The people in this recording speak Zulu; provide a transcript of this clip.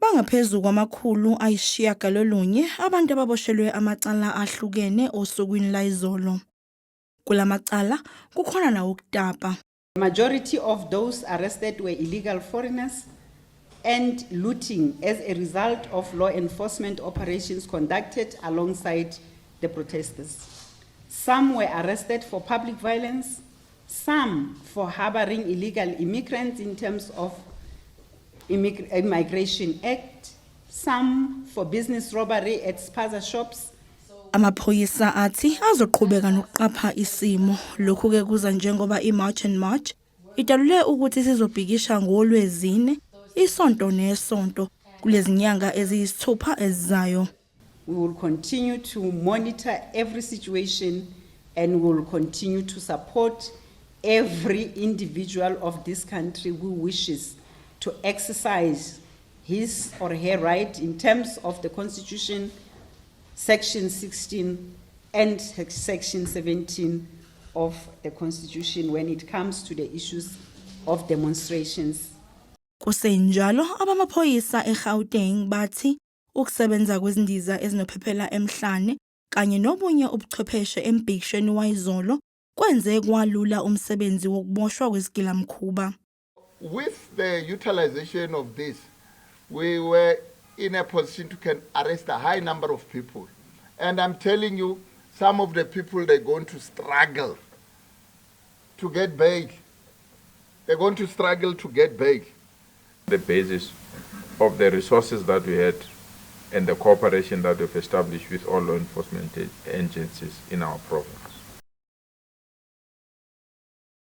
Bangaphezu kwamakhulu ayishiyagalolunye abantu ababoshelwe amacala ahlukene osukwini layizolo. Kulamacala kukhona nawokutapa. The majority of those arrested were illegal foreigners and looting as a result of law enforcement operations conducted alongside the protesters. Some were arrested for public violence, some for harboring illegal immigrants in terms of Immigration Act, some for business robbery at spaza shops. Amaphoyisa athi azoqhubeka nokuqapha isimo. Lokhu ke kuza njengoba iMarch and March idalule ukuthi sizobhikisha ngoLwezine isonto nesonto kulezi nyanga eziyisithupha ezizayo. We will continue to monitor every situation and we will continue to support every individual of this country who wishes to exercise his or her right in terms of the Constitution, Section 16 and Section 17 of the Constitution when it comes to the issues of demonstrations. Kusenjalo abamaphoyisa eGauteng bathi ukusebenza kwezindiza ezinophephela emhlane kanye nobunye ubuchwepheshe embhikishweni wayizolo kwenze kwalula umsebenzi wokuboshwa kwezigilamkhuba. With the utilization of this, we were in a position to can arrest a high number of people. And I'm telling you, some of the people, they're going to struggle to get bail. They're going to struggle to get bail. The basis of the resources that we had and the cooperation that we've established with all law enforcement agencies in our province.